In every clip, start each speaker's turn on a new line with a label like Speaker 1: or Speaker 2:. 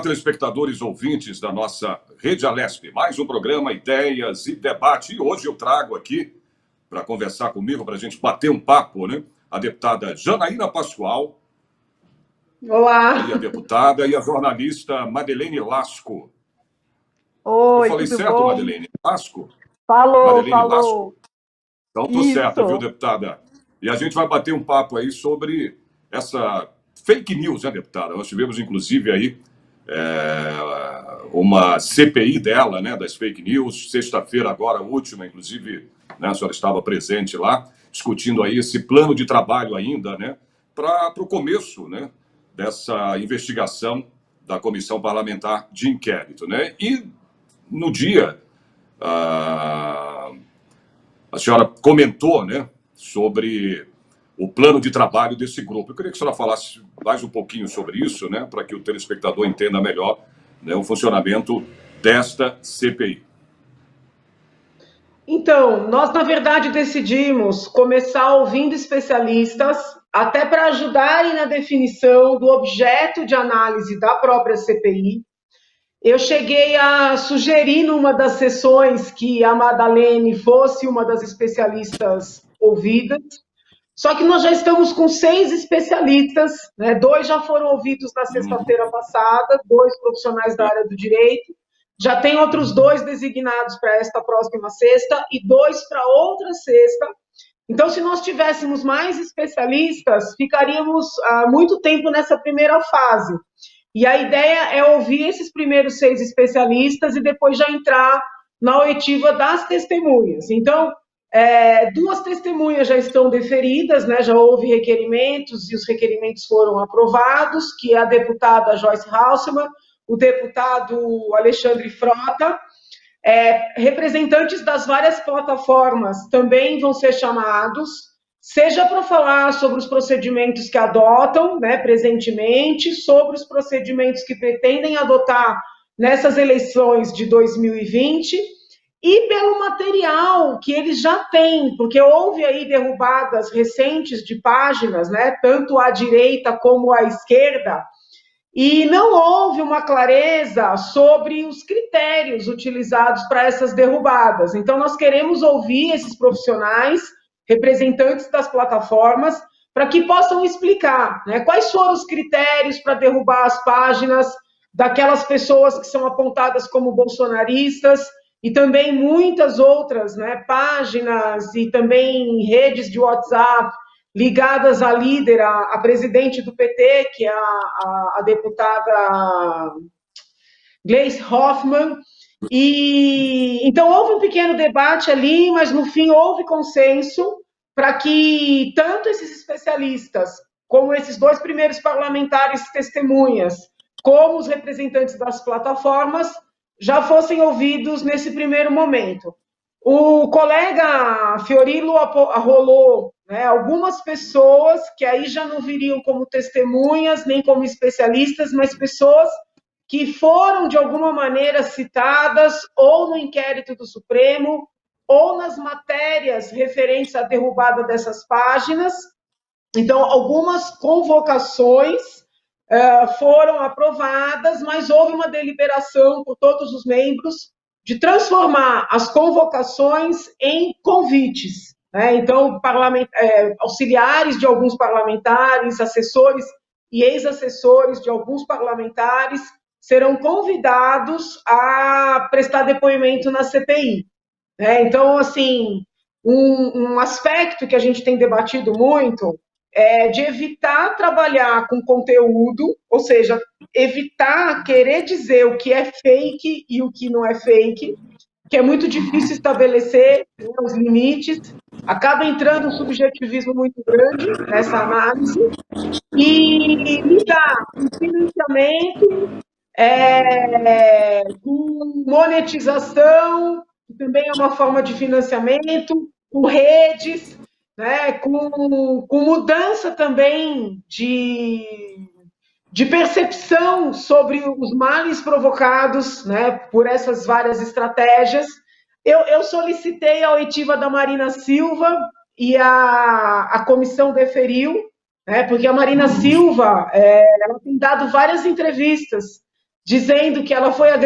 Speaker 1: telespectadores ouvintes da nossa Rede Alesp. Mais um programa Ideias e Debate. E hoje eu trago aqui, para conversar comigo, para a gente bater um papo, né? A deputada Janaína Pascoal.
Speaker 2: Olá.
Speaker 1: E a deputada e a jornalista Madeleine Lasco.
Speaker 2: Oi,
Speaker 1: eu falei
Speaker 2: tudo
Speaker 1: certo,
Speaker 2: bom?
Speaker 1: Madeleine? Lasco?
Speaker 2: Falou.
Speaker 1: Lasco. Então, tô
Speaker 2: Isso.
Speaker 1: certo, viu, deputada? E a gente vai bater um papo aí sobre essa fake news, né, deputada? Nós tivemos, inclusive, aí uma CPI dela, né, das fake news, sexta-feira agora, a última, inclusive, né, a senhora estava presente lá, discutindo aí esse plano de trabalho ainda, né, para o começo, né, dessa investigação da Comissão Parlamentar de Inquérito, né? E no dia, a senhora comentou, né, sobre o plano de trabalho desse grupo. Eu queria que a senhora falasse mais um pouquinho sobre isso, né, para que o telespectador entenda melhor, né, o funcionamento desta CPI.
Speaker 2: Então, nós, na verdade, decidimos começar ouvindo especialistas, até para ajudarem na definição do objeto de análise da própria CPI. Eu cheguei a sugerir numa das sessões que a Madeleine fosse uma das especialistas ouvidas, só que nós já estamos com 6 especialistas, né? 2 já foram ouvidos na sexta-feira passada, 2 profissionais da área do direito, já tem outros 2 designados para esta próxima sexta e 2 para outra sexta. Então, se nós tivéssemos mais especialistas, ficaríamos muito tempo nessa primeira fase. E a ideia é ouvir esses primeiros 6 especialistas e depois já entrar na oitiva das testemunhas. Então, 2 testemunhas já estão deferidas, né? Já houve requerimentos e os requerimentos foram aprovados, que é a deputada Joyce Halsemann, o deputado Alexandre Frota. Representantes das várias plataformas também vão ser chamados, seja para falar sobre os procedimentos que adotam, né, presentemente, sobre os procedimentos que pretendem adotar nessas eleições de 2020, e pelo material que eles já têm, porque houve aí derrubadas recentes de páginas, né, tanto à direita como à esquerda, e não houve uma clareza sobre os critérios utilizados para essas derrubadas. Então, nós queremos ouvir esses profissionais, representantes das plataformas, para que possam explicar, né, quais foram os critérios para derrubar as páginas daquelas pessoas que são apontadas como bolsonaristas, e também muitas outras, né, páginas e também redes de WhatsApp ligadas à líder, a presidente do PT, que é a deputada Gleisi Hoffmann. E então houve um pequeno debate ali, mas no fim houve consenso para que tanto esses especialistas, como esses 2 primeiros parlamentares testemunhas, como os representantes das plataformas, já fossem ouvidos nesse primeiro momento. O colega Fiorilo arrolou, né, algumas pessoas que aí já não viriam como testemunhas, nem como especialistas, mas pessoas que foram, de alguma maneira, citadas ou no inquérito do Supremo, ou nas matérias referentes à derrubada dessas páginas. Então, algumas convocações foram aprovadas, mas houve uma deliberação por todos os membros de transformar as convocações em convites, né? Então, auxiliares de alguns parlamentares, assessores e ex-assessores de alguns parlamentares serão convidados a prestar depoimento na CPI, né? Então, assim, um aspecto que a gente tem debatido muito é de evitar trabalhar com conteúdo, ou seja, evitar querer dizer o que é fake e o que não é fake, que é muito difícil estabelecer, né, os limites, acaba entrando um subjetivismo muito grande nessa análise, e lidar com financiamento, com monetização, que também é uma forma de financiamento, com redes, né, com mudança também de percepção sobre os males provocados, né, por essas várias estratégias. Eu solicitei a oitiva da Marina Silva e a comissão deferiu, né, porque a Marina Silva ela tem dado várias entrevistas dizendo que ela foi a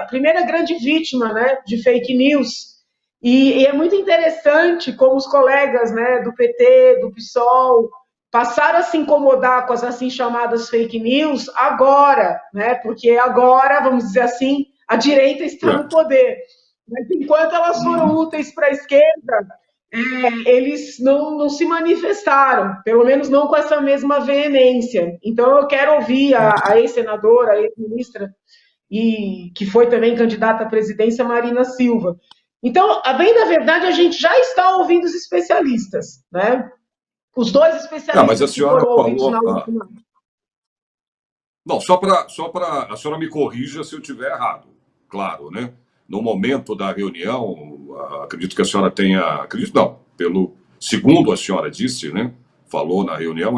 Speaker 2: primeira grande vítima, né, de fake news. E é muito interessante como os colegas, né, do PT, do PSOL, passaram a se incomodar com as assim chamadas fake news agora, né, porque agora, vamos dizer assim, a direita está no poder. Mas enquanto elas foram úteis para a esquerda, eles não se manifestaram, pelo menos não com essa mesma veemência. Então, eu quero ouvir a ex-senadora, a ex-ministra, e que foi também candidata à presidência, Marina Silva. Então, a bem da verdade, a gente já está ouvindo os especialistas, né? Os dois
Speaker 1: Mas a
Speaker 2: especialistas que
Speaker 1: senhora
Speaker 2: foram ouvidos
Speaker 1: falou.
Speaker 2: na última.
Speaker 1: Não, só para a senhora me corrija se eu estiver errado, claro, né? No momento da reunião, acredito que a senhora tenha, acredito não, pelo segundo a senhora disse, né? Falou na reunião,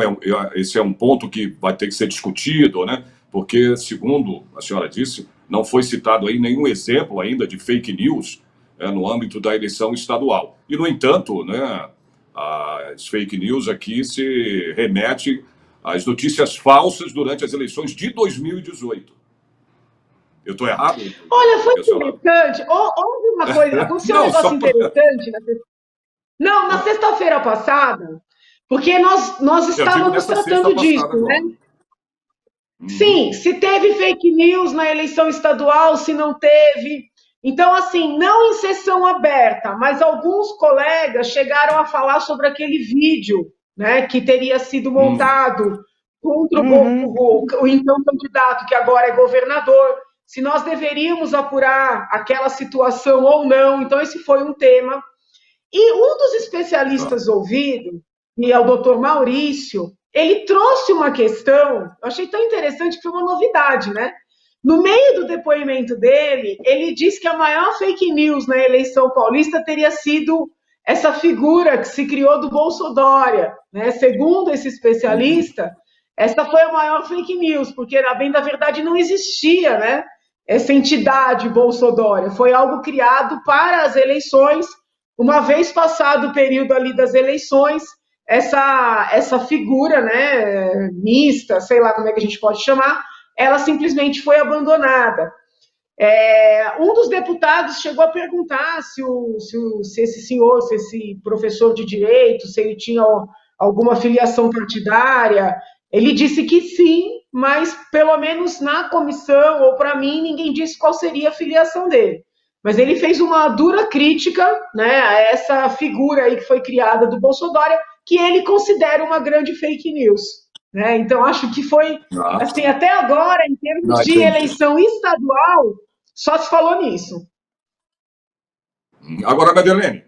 Speaker 1: esse é um ponto que vai ter que ser discutido, né? Porque, segundo a senhora disse, não foi citado aí nenhum exemplo ainda de fake news no âmbito da eleição estadual. E, no entanto, né, as fake news aqui se remete às notícias falsas durante as eleições de 2018. Eu estou errado?
Speaker 2: Olha, foi
Speaker 1: Senhora...
Speaker 2: interessante. Houve uma coisa, aconteceu um
Speaker 1: Não,
Speaker 2: negócio
Speaker 1: só para.
Speaker 2: interessante. Não, na sexta-feira passada, porque nós
Speaker 1: Eu digo
Speaker 2: estávamos
Speaker 1: nessa sexta
Speaker 2: tratando disso,
Speaker 1: passada
Speaker 2: né?
Speaker 1: agora. Uhum.
Speaker 2: Sim, se teve fake news na eleição estadual, se não teve. Então, assim, não em sessão aberta, mas alguns colegas chegaram a falar sobre aquele vídeo, né, que teria sido montado contra o então candidato, que agora é governador, se nós deveríamos apurar aquela situação ou não. Então, esse foi um tema. E um dos
Speaker 1: Tá.
Speaker 2: especialistas ouvido, que é o doutor Maurício, ele trouxe uma questão, eu achei tão interessante que foi uma novidade, né? No meio do depoimento dele, ele disse que a maior fake news na eleição paulista teria sido essa figura que se criou do Bolsodória, né? Segundo esse especialista, essa foi a maior fake news, porque, na bem da verdade, não existia, né? Essa entidade Bolsodória. Foi algo criado para as eleições. Uma vez passado o período ali das eleições, essa figura, né, mista, sei lá como é que a gente pode chamar, ela simplesmente foi abandonada. Um dos deputados chegou a perguntar se esse senhor, se esse professor de direito, se ele tinha alguma filiação partidária. Ele disse que sim, mas pelo menos na comissão, ou para mim, ninguém disse qual seria a filiação dele. Mas ele fez uma dura crítica, né, a essa figura aí que foi criada do Bolsonaro, que ele considera uma grande fake news. Né? Então, acho que foi,
Speaker 1: Ah,
Speaker 2: assim, até agora, em termos
Speaker 1: não,
Speaker 2: de
Speaker 1: entendi.
Speaker 2: eleição estadual, só se falou nisso.
Speaker 1: Agora, Madeleine,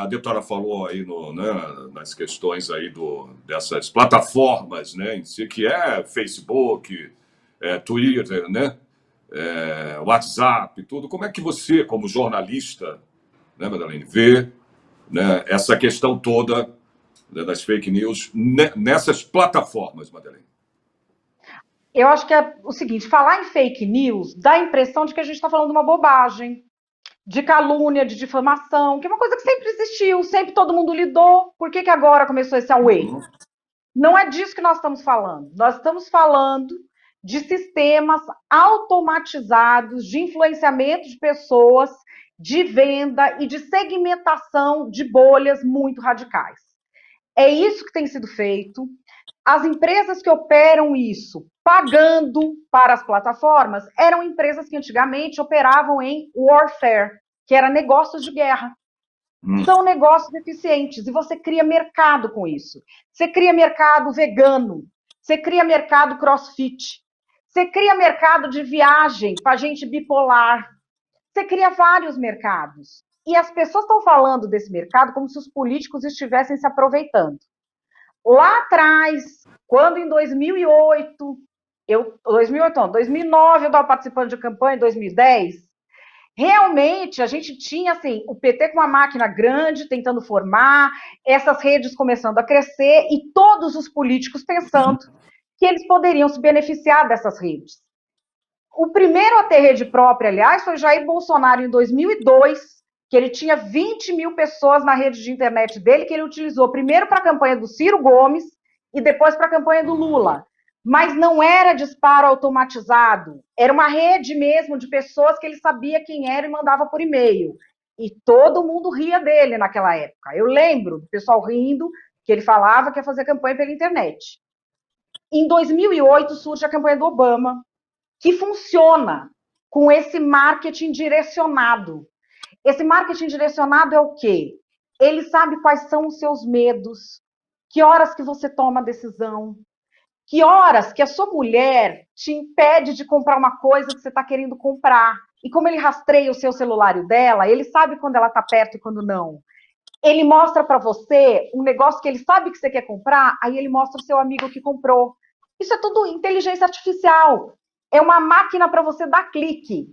Speaker 1: a deputada falou aí né, nas questões aí dessas plataformas, né, em si, que é Facebook, Twitter, né, WhatsApp, tudo. Como é que você, como jornalista, né, Madeleine, vê, né, essa questão toda, né, das fake news nessas plataformas, Madeleine?
Speaker 3: Eu acho que é o seguinte, falar em fake news dá a impressão de que a gente está falando uma bobagem, de calúnia, de difamação, que é uma coisa que sempre existiu, sempre todo mundo lidou. Por que agora começou esse away? Não é disso que nós estamos falando. Nós estamos falando de sistemas automatizados de influenciamento de pessoas, de venda e de segmentação de bolhas muito radicais. É isso que tem sido feito. As empresas que operam isso, pagando para as plataformas, eram empresas que antigamente operavam em warfare, que era negócios de guerra. São negócios eficientes e você cria mercado com isso. Você cria mercado vegano, você cria mercado crossfit, você cria mercado de viagem para gente bipolar, você cria vários mercados. E as pessoas estão falando desse mercado como se os políticos estivessem se aproveitando. Lá atrás, quando em 2008, 2009 eu estava participando de campanha, em 2010, realmente a gente tinha assim, o PT com uma máquina grande tentando formar, essas redes começando a crescer e todos os políticos pensando que eles poderiam se beneficiar dessas redes. O primeiro a ter rede própria, aliás, foi Jair Bolsonaro em 2002, que ele tinha 20 mil pessoas na rede de internet dele, que ele utilizou primeiro para a campanha do Ciro Gomes e depois para a campanha do Lula. mas não era disparo automatizado, era uma rede mesmo de pessoas que ele sabia quem era e mandava por e-mail. E todo mundo ria dele naquela época. Eu lembro do pessoal rindo que ele falava que ia fazer campanha pela internet. Em 2008 surge a campanha do Obama, que funciona com esse marketing direcionado. Esse marketing direcionado é o quê? Ele sabe quais são os seus medos, que horas que você toma a decisão, que horas que a sua mulher te impede de comprar uma coisa que você está querendo comprar. E como ele rastreia o seu celular e o dela, ele sabe quando ela está perto e quando não. Ele mostra para você um negócio que ele sabe que você quer comprar, aí ele mostra o seu amigo que comprou. Isso é tudo inteligência artificial. É uma máquina para você dar clique.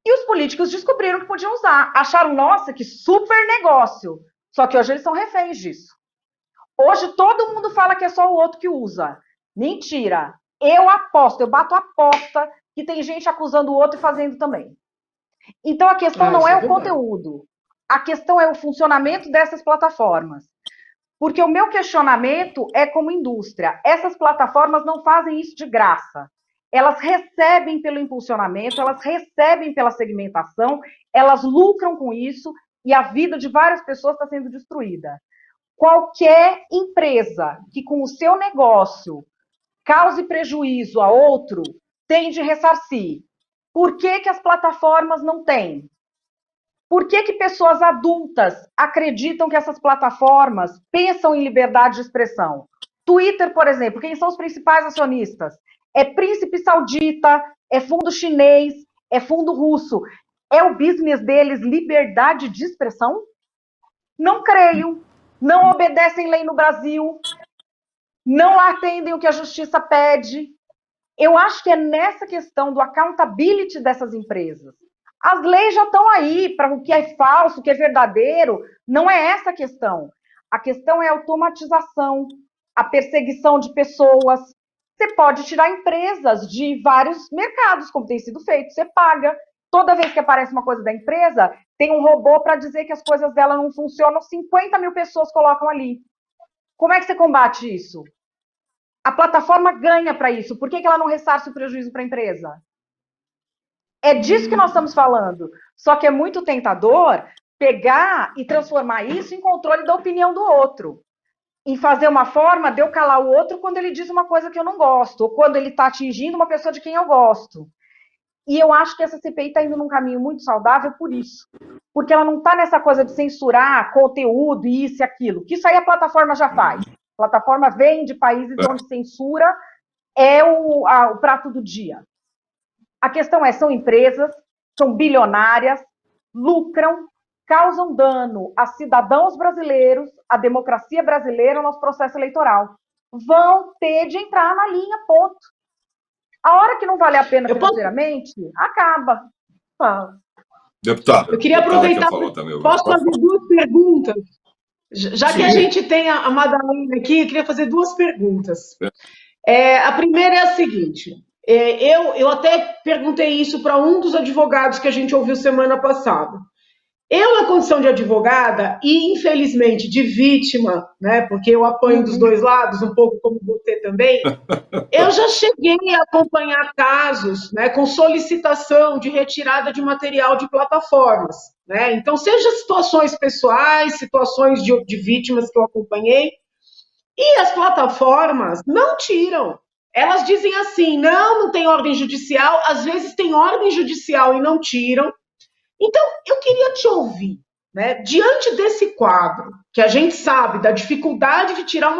Speaker 3: E os políticos descobriram que podiam usar. Acharam, nossa, que super negócio. Só que hoje eles são reféns disso. Hoje todo mundo fala que é só o outro que usa. Mentira. Eu aposto, eu bato aposta que tem gente acusando o outro e fazendo também. Então a questão não é o conteúdo. A questão é o funcionamento dessas plataformas. Porque o meu questionamento é como indústria. Essas plataformas não fazem isso de graça. Elas recebem pelo impulsionamento, elas recebem pela segmentação, elas lucram com isso e a vida de várias pessoas está sendo destruída. Qualquer empresa que com o seu negócio cause prejuízo a outro tem de ressarcir. Por que que as plataformas não têm? Por que que pessoas adultas acreditam que essas plataformas pensam em liberdade de expressão? Twitter, por exemplo, quem são os principais acionistas? É príncipe saudita, é fundo chinês, é fundo russo. É o business deles liberdade de expressão? Não creio. Não obedecem lei no Brasil. Não atendem o que a justiça pede. Eu acho que é nessa questão do accountability dessas empresas. As leis já estão aí para o que é falso, o que é verdadeiro. Não é essa a questão. A questão é a automatização, a perseguição de pessoas. Você pode tirar empresas de vários mercados, como tem sido feito. Você paga. Toda vez que aparece uma coisa da empresa, tem um robô para dizer que as coisas dela não funcionam. 50 mil pessoas colocam ali. Como é que você combate isso? A plataforma ganha para isso. Por que que ela não ressarce o prejuízo para a empresa? É disso que nós estamos falando. Só que é muito tentador pegar e transformar isso em controle da opinião do outro. Em fazer uma forma de eu calar o outro quando ele diz uma coisa que eu não gosto, ou quando ele está atingindo uma pessoa de quem eu gosto. E eu acho que essa CPI está indo num caminho muito saudável por isso. Porque ela não está nessa coisa de censurar conteúdo, isso e aquilo. Que isso aí a plataforma já faz. A plataforma vem de países onde censura é o prato do dia. A questão é, são empresas, são bilionárias, lucram, causam dano a cidadãos brasileiros, à democracia brasileira, ao nosso processo eleitoral. Vão ter de entrar na linha, ponto. A hora que não vale a pena financeiramente, acaba.
Speaker 1: Deputada,
Speaker 2: eu queria aproveitar, posso fazer duas perguntas? Já que a gente tem a Madalena aqui, eu queria fazer duas perguntas. A primeira é a seguinte, eu até perguntei isso para um dos advogados que a gente ouviu semana passada. Eu, na condição de advogada e, infelizmente, de vítima, né, porque eu apanho dos dois lados, um pouco como você também, eu já cheguei a acompanhar casos, né, com solicitação de retirada de material de plataformas. Né? Então, seja situações pessoais, situações de vítimas que eu acompanhei, e as plataformas não tiram. Elas dizem assim, não tem ordem judicial, às vezes tem ordem judicial e não tiram. Então, eu queria te ouvir, né? Diante desse quadro, que a gente sabe da dificuldade de tirar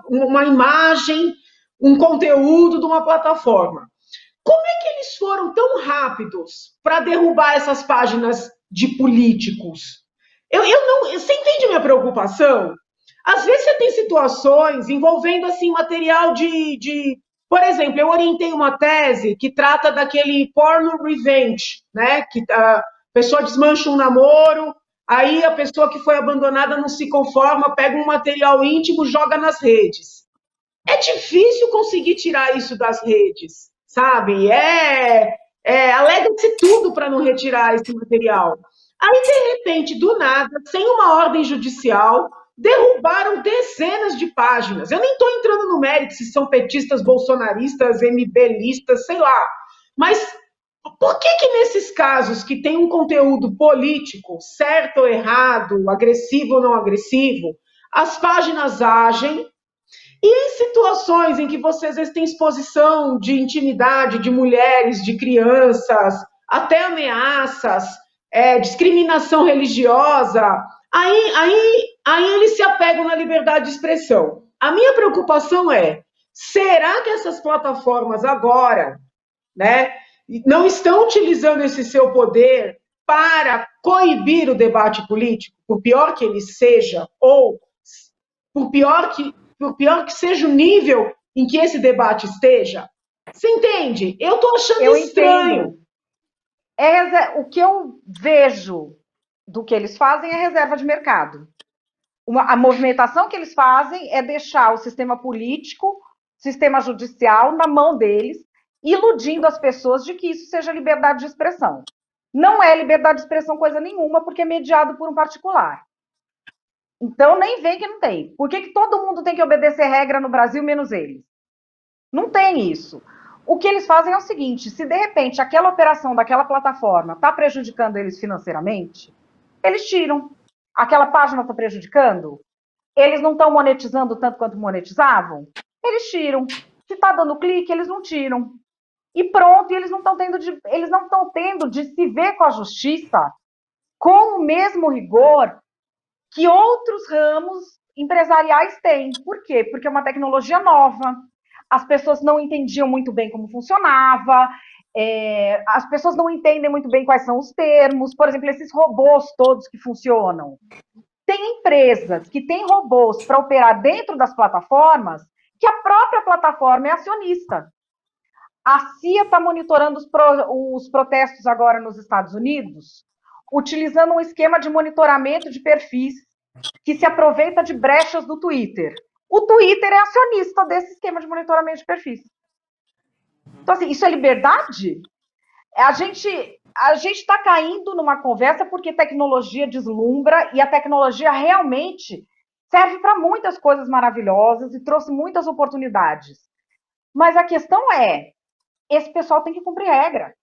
Speaker 2: uma imagem, um conteúdo de uma plataforma, como é que eles foram tão rápidos para derrubar essas páginas de políticos? Você entende minha preocupação? Às vezes você tem situações envolvendo assim, material por exemplo, eu orientei uma tese que trata daquele porno revenge, né? Que a pessoa desmancha um namoro, aí a pessoa que foi abandonada não se conforma, pega um material íntimo, joga nas redes. É difícil conseguir tirar isso das redes, sabe? Alega-se tudo para não retirar esse material. Aí, de repente, do nada, sem uma ordem judicial, derrubaram dezenas de páginas. Eu nem estou entrando no mérito se são petistas, bolsonaristas, MBListas, sei lá. Mas por que nesses casos que tem um conteúdo político, certo ou errado, agressivo ou não agressivo, as páginas agem e em situações em que você às vezes tem exposição de intimidade de mulheres, de crianças, até ameaças, discriminação religiosa, aí eles se apegam na liberdade de expressão. A minha preocupação é, será que essas plataformas agora, né, não estão utilizando esse seu poder para coibir o debate político, por pior que ele seja, ou por pior que seja o nível em que esse debate esteja? Você entende? Eu estou achando estranho.
Speaker 3: O que eu vejo do que eles fazem é reserva de mercado. A movimentação que eles fazem é deixar o sistema político, sistema judicial na mão deles, iludindo as pessoas de que isso seja liberdade de expressão. Não é liberdade de expressão coisa nenhuma, porque é mediado por um particular. Então, nem vem que não tem. Por que todo mundo tem que obedecer regra no Brasil, menos eles? Não tem isso. O que eles fazem é o seguinte, se de repente aquela operação daquela plataforma está prejudicando eles financeiramente, eles tiram. Aquela página está prejudicando? Eles não estão monetizando tanto quanto monetizavam? Eles tiram. Se está dando clique, eles não tiram. E pronto, eles não estão tendo de se ver com a justiça com o mesmo rigor que outros ramos empresariais têm. Por quê? Porque é uma tecnologia nova, as pessoas não entendiam muito bem como funcionava, as pessoas não entendem muito bem quais são os termos, por exemplo, esses robôs todos que funcionam. Tem empresas que têm robôs para operar dentro das plataformas que a própria plataforma é acionista. A CIA está monitorando os protestos agora nos Estados Unidos, utilizando um esquema de monitoramento de perfis que se aproveita de brechas do Twitter. O Twitter é acionista desse esquema de monitoramento de perfis. Então, assim, isso é liberdade? A gente está caindo numa conversa porque tecnologia deslumbra e a tecnologia realmente serve para muitas coisas maravilhosas e trouxe muitas oportunidades. Mas a questão é, esse pessoal tem que cumprir regra.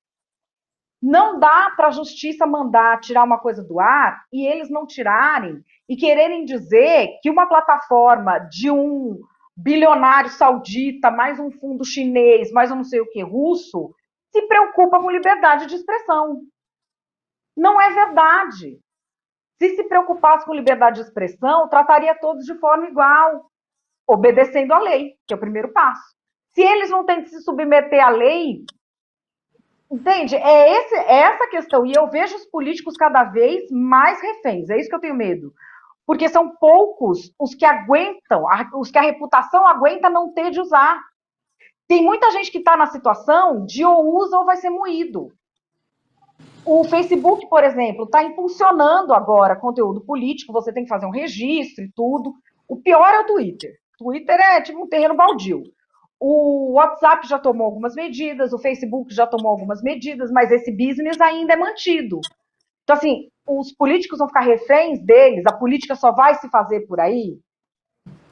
Speaker 3: Não dá para a justiça mandar tirar uma coisa do ar e eles não tirarem e quererem dizer que uma plataforma de um bilionário saudita, mais um fundo chinês, mais um não sei o que russo, se preocupa com liberdade de expressão. Não é verdade. Se preocupasse com liberdade de expressão, trataria todos de forma igual, obedecendo à lei, que é o primeiro passo. Se eles não têm que se submeter à lei, entende? É essa questão. E eu vejo os políticos cada vez mais reféns. É isso que eu tenho medo. Porque são poucos os que aguentam, os que a reputação aguenta não ter de usar. Tem muita gente que está na situação de ou usa ou vai ser moído. O Facebook, por exemplo, está impulsionando agora conteúdo político, você tem que fazer um registro e tudo. O pior é o Twitter. O Twitter é tipo um terreno baldio. O WhatsApp já tomou algumas medidas, o Facebook já tomou algumas medidas, mas esse business ainda é mantido. Então, assim, os políticos vão ficar reféns deles, a política só vai se fazer por aí.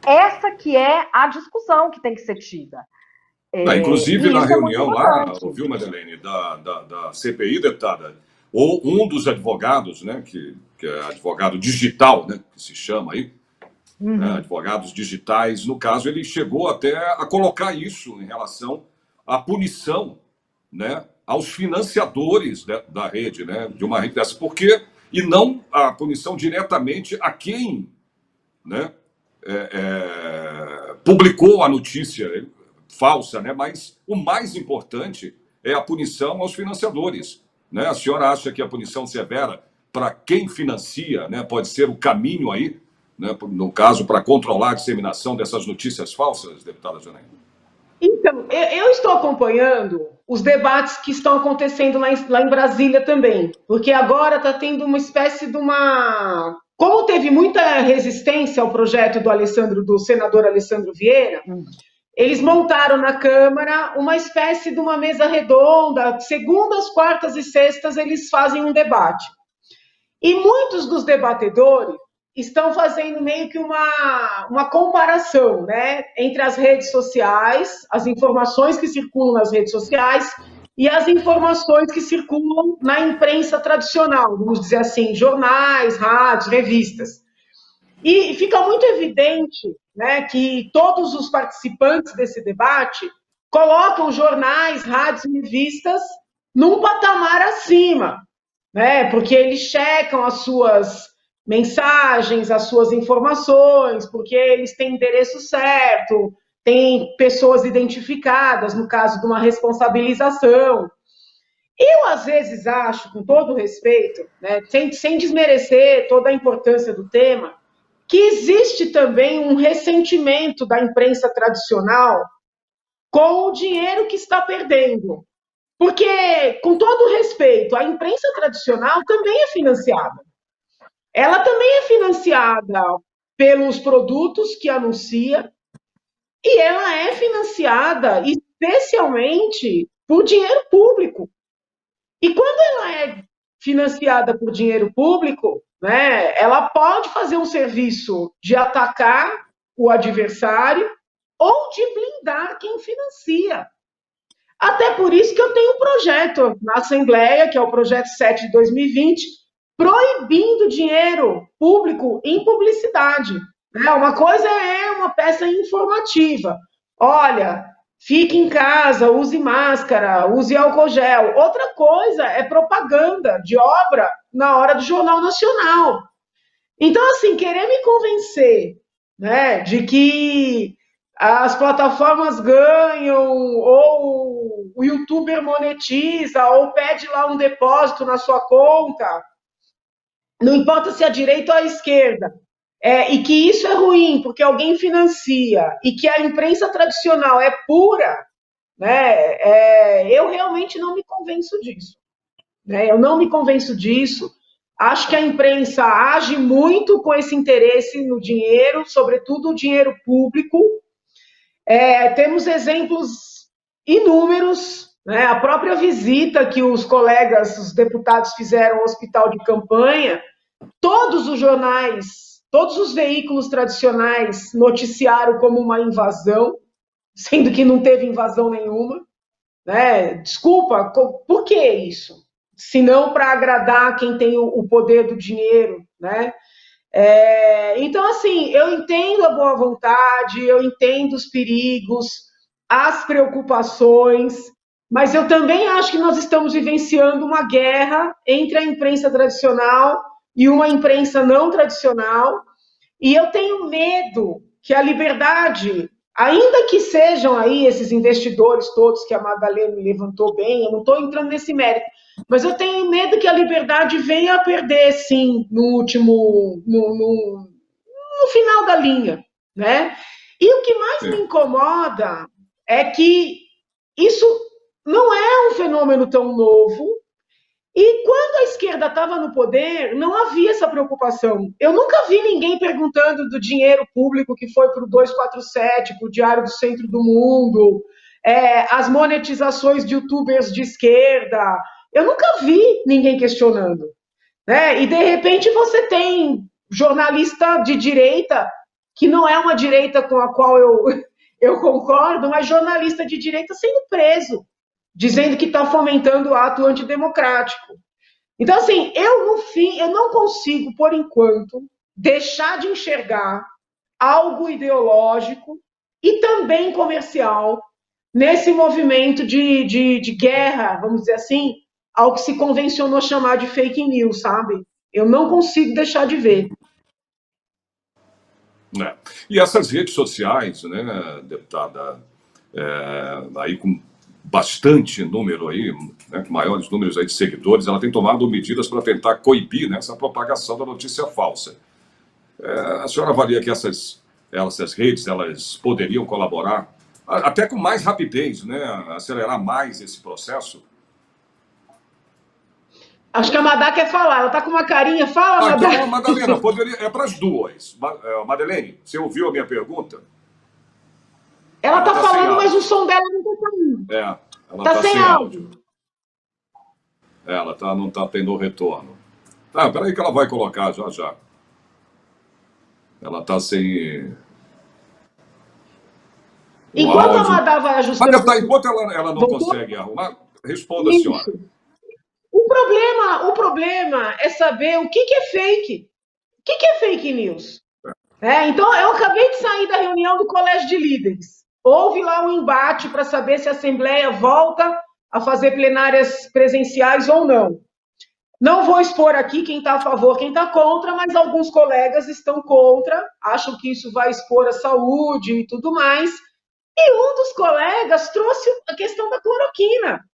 Speaker 3: Essa que é a discussão que tem que ser tida.
Speaker 1: Inclusive, na reunião lá, ouviu, Madeleine, da CPI, deputada, ou um dos advogados, né, que é advogado digital, né, que se chama aí, advogados digitais, no caso, ele chegou até a colocar isso em relação à punição, né, aos financiadores da rede, né, de uma rede dessa. Por quê? E não a punição diretamente a quem, né, publicou a notícia falsa, né? Mas o mais importante é a punição aos financiadores, né? A senhora acha que a punição severa para quem financia, né, pode ser o caminho aí, né, no caso, para controlar a disseminação dessas notícias falsas, deputada Janaína?
Speaker 2: Então, eu estou acompanhando os debates que estão acontecendo lá em Brasília também, porque agora está tendo uma espécie de uma... Como teve muita resistência ao projeto do senador Alessandro Vieira, eles montaram na Câmara uma espécie de uma mesa redonda, segundas, quartas e sextas eles fazem um debate. E muitos dos debatedores estão fazendo meio que uma comparação, né, entre as redes sociais, as informações que circulam nas redes sociais e as informações que circulam na imprensa tradicional, vamos dizer assim, jornais, rádios, revistas. E fica muito evidente, né, que todos os participantes desse debate colocam jornais, rádios e revistas num patamar acima, né, porque eles checam as suas mensagens, as suas informações, porque eles têm endereço certo, tem pessoas identificadas, no caso de uma responsabilização. Eu, às vezes, acho, com todo respeito, né, sem desmerecer toda a importância do tema, que existe também um ressentimento da imprensa tradicional com o dinheiro que está perdendo. Porque, com todo respeito, a imprensa tradicional também é financiada. Ela também é financiada pelos produtos que anuncia e ela é financiada especialmente por dinheiro público. E quando ela é financiada por dinheiro público, né, ela pode fazer um serviço de atacar o adversário ou de blindar quem financia. Até por isso que eu tenho um projeto na Assembleia, que é o projeto 7 de 2020, proibindo dinheiro público em publicidade. Uma coisa é uma peça informativa. Olha, fique em casa, use máscara, use álcool gel. Outra coisa é propaganda de obra na hora do Jornal Nacional. Então, assim, querer me convencer, né, de que as plataformas ganham, ou o youtuber monetiza, ou pede lá um depósito na sua conta, não importa se é a direita ou a esquerda, e que isso é ruim porque alguém financia, e que a imprensa tradicional é pura, né, eu realmente não me convenço disso. Né? Eu não me convenço disso. Acho que a imprensa age muito com esse interesse no dinheiro, sobretudo o dinheiro público. Temos exemplos inúmeros, né? A própria visita que os colegas, os deputados fizeram ao hospital de campanha, todos os jornais, todos os veículos tradicionais noticiaram como uma invasão, sendo que não teve invasão nenhuma. Né? Desculpa, por que isso? Se não para agradar quem tem o poder do dinheiro, né? Então, assim, eu entendo a boa vontade, eu entendo os perigos, as preocupações, mas eu também acho que nós estamos vivenciando uma guerra entre a imprensa tradicional e uma imprensa não tradicional, e eu tenho medo que a liberdade, ainda que sejam aí esses investidores todos que a Madalena levantou bem, eu não estou entrando nesse mérito, mas eu tenho medo que a liberdade venha a perder, sim, no final da linha, né? E o que mais me incomoda é que isso não é um fenômeno tão novo, e quando a esquerda estava no poder, não havia essa preocupação. Eu nunca vi ninguém perguntando do dinheiro público que foi para o 247, para o Diário do Centro do Mundo, as monetizações de youtubers de esquerda. Eu nunca vi ninguém questionando. Né? E, de repente, você tem jornalista de direita, que não é uma direita com a qual eu concordo, mas jornalista de direita sendo preso, dizendo que está fomentando o ato antidemocrático. Então, assim, no fim, eu não consigo, por enquanto, deixar de enxergar algo ideológico e também comercial nesse movimento de guerra, vamos dizer assim, ao que se convencionou chamar de fake news, sabe? Eu não consigo deixar de ver.
Speaker 1: E essas redes sociais, né, deputada, aí com bastante número aí, né, com maiores números aí de seguidores, ela tem tomado medidas para tentar coibir, né, essa propagação da notícia falsa. A senhora avalia que essas redes, elas poderiam colaborar até com mais rapidez, né, acelerar mais esse processo?
Speaker 2: Acho que a Madá quer falar, ela está com uma carinha. Fala, Madá.
Speaker 1: Então, Madalena, é para as duas. Madeleine, você ouviu a minha pergunta?
Speaker 2: Ela está falando, mas o som dela não está saindo.
Speaker 1: Ela está sem áudio. Ela não está tendo retorno. Peraí que ela vai colocar já. Ela está sem o
Speaker 2: Enquanto a
Speaker 1: áudio.
Speaker 2: Madá vai
Speaker 1: Mas,
Speaker 2: ajustando.
Speaker 1: enquanto ela não
Speaker 2: Voltou?
Speaker 1: consegue arrumar, responda a senhora.
Speaker 2: Isso. O problema é saber o que é fake. O que é fake news? Então, eu acabei de sair da reunião do Colégio de Líderes. Houve lá um embate para saber se a Assembleia volta a fazer plenárias presenciais ou não. Não vou expor aqui quem está a favor, quem está contra, mas alguns colegas estão contra, acham que isso vai expor a saúde e tudo mais. E um dos colegas trouxe a questão da cloroquina.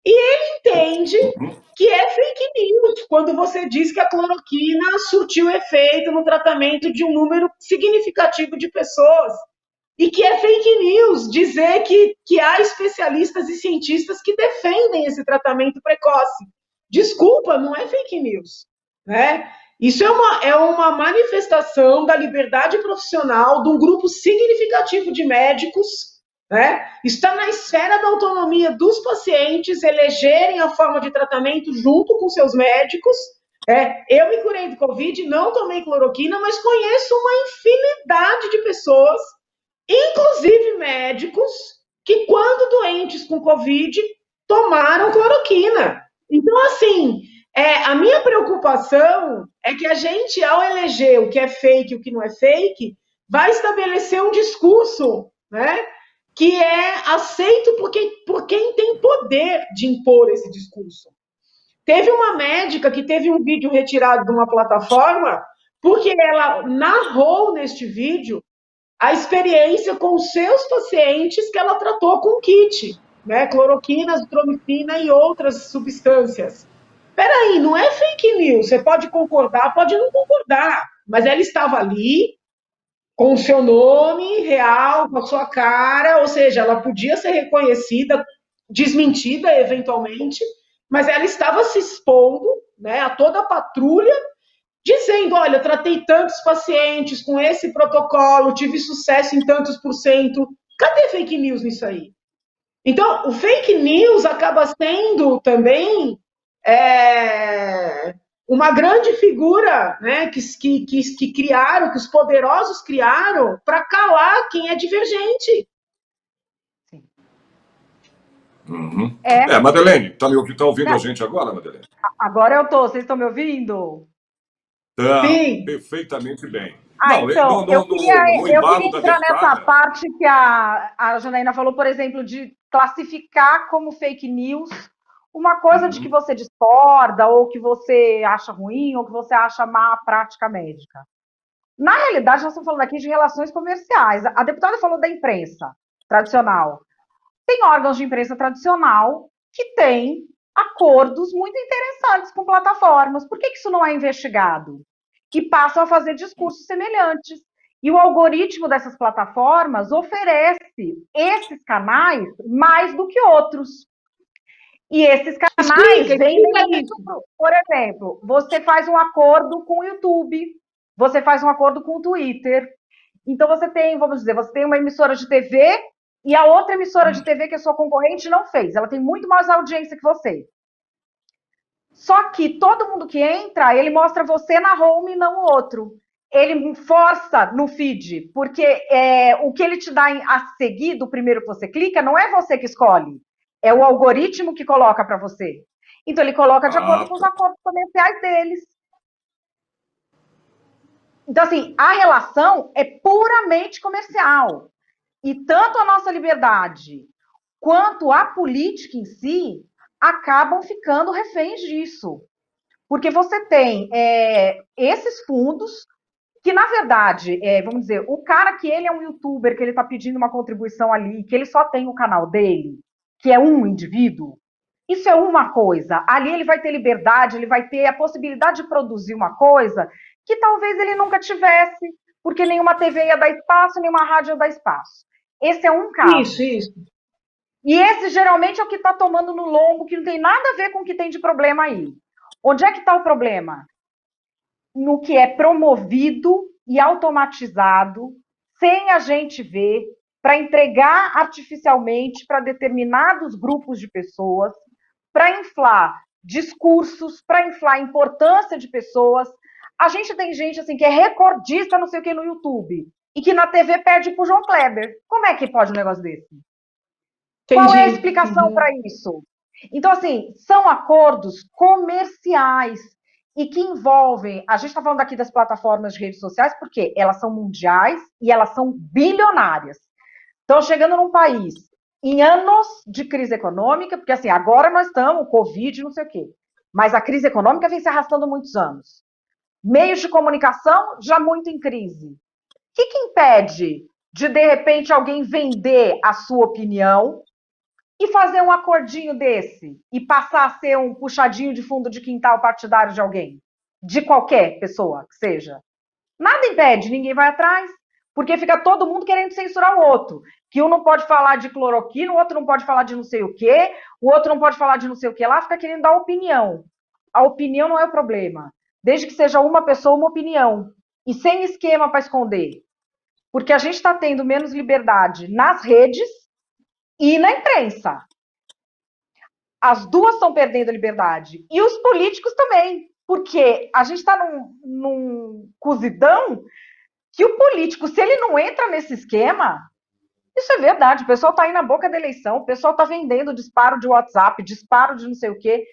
Speaker 2: E ele entende que é fake news quando você diz que a cloroquina surtiu efeito no tratamento de um número significativo de pessoas. E que é fake news dizer que há especialistas e cientistas que defendem esse tratamento precoce. Desculpa, não é fake news. Né? Isso é uma manifestação da liberdade profissional de um grupo significativo de médicos. Né? Está na esfera da autonomia dos pacientes elegerem a forma de tratamento junto com seus médicos. Eu me curei do Covid, não tomei cloroquina, mas conheço uma infinidade de pessoas, inclusive médicos, que quando doentes com Covid, tomaram cloroquina. Então, assim, a minha preocupação é que a gente, ao eleger o que é fake e o que não é fake, vai estabelecer um discurso, né, que é aceito por quem tem poder de impor esse discurso. Teve uma médica que teve um vídeo retirado de uma plataforma porque ela narrou neste vídeo a experiência com os seus pacientes que ela tratou com kit, né? Cloroquina, azitromicina e outras substâncias. Peraí, não é fake news. Você pode concordar, pode não concordar, mas ela estava ali com o seu nome real, com a sua cara, ou seja, ela podia ser reconhecida, desmentida eventualmente, mas ela estava se expondo, né, a toda a patrulha, dizendo, olha, tratei tantos pacientes com esse protocolo, tive sucesso em tantos %. Cadê fake news nisso aí? Então, o fake news acaba sendo também uma grande figura, né, que criaram, que os poderosos criaram para calar quem é divergente.
Speaker 1: Uhum. Madeleine, tá ouvindo a gente agora, Madeleine?
Speaker 3: Agora eu tô. Vocês estão me ouvindo?
Speaker 2: Sim.
Speaker 1: Perfeitamente bem.
Speaker 3: Então, eu queria entrar nessa
Speaker 1: deputada...
Speaker 3: parte que a Janaína falou, por exemplo, de classificar como fake news uma coisa de que você discorda, ou que você acha ruim, ou que você acha má prática médica. Na realidade, nós estamos falando aqui de relações comerciais. A deputada falou da imprensa tradicional. Tem órgãos de imprensa tradicional que têm acordos muito interessantes com plataformas. Por que isso não é investigado? Que passam a fazer discursos semelhantes. E o algoritmo dessas plataformas oferece esses canais mais do que outros. E esses canais vendem isso. Por exemplo, você faz um acordo com o YouTube, você faz um acordo com o Twitter. Então você tem, vamos dizer, você tem uma emissora de TV e a outra emissora de TV que é sua concorrente não fez. Ela tem muito mais audiência que você. Só que todo mundo que entra, ele mostra você na home e não o outro. Ele força no feed, porque o que ele te dá a seguir do primeiro que você clica não é você que escolhe. É o algoritmo que coloca para você. Então, ele coloca de acordo com os acordos comerciais deles. Então, assim, a relação é puramente comercial. E tanto a nossa liberdade quanto a política em si acabam ficando reféns disso. Porque você tem esses fundos que, na verdade, vamos dizer, o cara que ele é um youtuber, que ele está pedindo uma contribuição ali, que ele só tem o canal dele, que é um indivíduo, isso é uma coisa. Ali ele vai ter liberdade, ele vai ter a possibilidade de produzir uma coisa que talvez ele nunca tivesse, porque nenhuma TV ia dar espaço, nenhuma rádio ia dar espaço. Esse é um caso.
Speaker 2: Isso.
Speaker 3: E esse geralmente é o que está tomando no lombo, que não tem nada a ver com o que tem de problema aí. Onde é que está o problema? No que é promovido e automatizado, sem a gente ver, para entregar artificialmente para determinados grupos de pessoas, para inflar discursos, para inflar a importância de pessoas. A gente tem gente assim que é recordista não sei o que no YouTube e que na TV perde pro João Kleber. Como é que pode um negócio desse? Qual é a
Speaker 2: Entendi.
Speaker 3: explicação
Speaker 2: Uhum.
Speaker 3: para isso? Então, assim, são acordos comerciais e que envolvem. A gente está falando aqui das plataformas de redes sociais porque elas são mundiais e elas são bilionárias. Então, chegando num país em anos de crise econômica, porque assim, agora nós estamos, Covid, não sei o quê, mas a crise econômica vem se arrastando muitos anos. Meios de comunicação já muito em crise. O que impede de repente, alguém vender a sua opinião e fazer um acordinho desse e passar a ser um puxadinho de fundo de quintal partidário de alguém? De qualquer pessoa que seja. Nada impede, ninguém vai atrás, porque fica todo mundo querendo censurar o outro. Que um não pode falar de cloroquina, o outro não pode falar de não sei o quê, o outro não pode falar de não sei o que lá, fica querendo dar opinião. A opinião não é o problema. Desde que seja uma pessoa, uma opinião. E sem esquema para esconder. Porque a gente está tendo menos liberdade nas redes e na imprensa. As duas estão perdendo a liberdade. E os políticos também. Porque a gente está num cozidão que o político, se ele não entra nesse esquema, isso é verdade, o pessoal está aí na boca da eleição, o pessoal está vendendo disparo de WhatsApp, disparo de não sei o quê,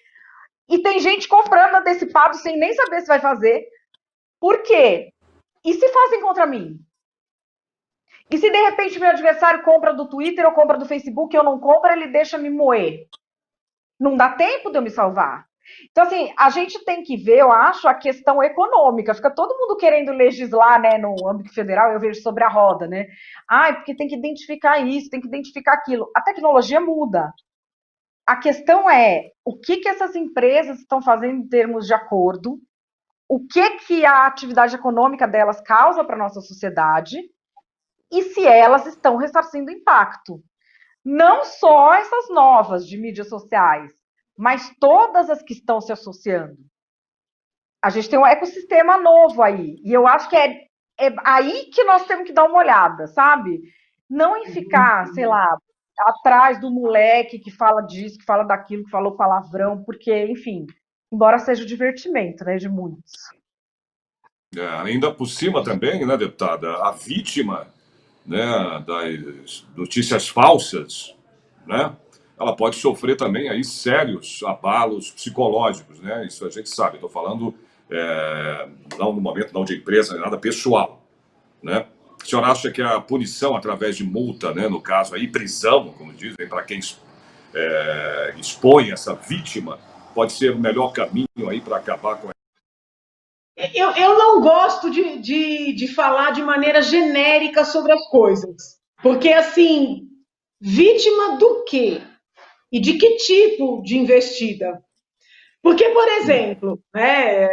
Speaker 3: e tem gente comprando antecipado sem nem saber se vai fazer. Por quê? E se fazem contra mim? E se de repente meu adversário compra do Twitter ou compra do Facebook e eu não compro, ele deixa me moer? Não dá tempo de eu me salvar. Então, assim, a gente tem que ver, eu acho, a questão econômica. Fica todo mundo querendo legislar, né, no âmbito federal, eu vejo sobre a roda, né? Porque tem que identificar isso, tem que identificar aquilo. A tecnologia muda. A questão é o que essas empresas estão fazendo em termos de acordo, o que a atividade econômica delas causa para a nossa sociedade e se elas estão ressarcindo impacto. Não só essas novas de mídias sociais, mas todas as que estão se associando. A gente tem um ecossistema novo aí, e eu acho que é aí que nós temos que dar uma olhada, sabe? Não em ficar, sei lá, atrás do moleque que fala disso, que fala daquilo, que falou palavrão, porque, enfim, embora seja o divertimento, né, de muitos.
Speaker 1: Ainda por cima também, né, deputada, a vítima, né, das notícias falsas, né, ela pode sofrer também aí sérios abalos psicológicos, né? Isso a gente sabe. Estou falando não no momento não de empresa, nada pessoal, né? A senhora acha que a punição através de multa, né, no caso aí prisão, como dizem, para quem expõe essa vítima, pode ser o melhor caminho aí para acabar com
Speaker 2: Eu não gosto de falar de maneira genérica sobre as coisas. Porque, assim, vítima do quê? E de que tipo de investida? Porque, por exemplo, né,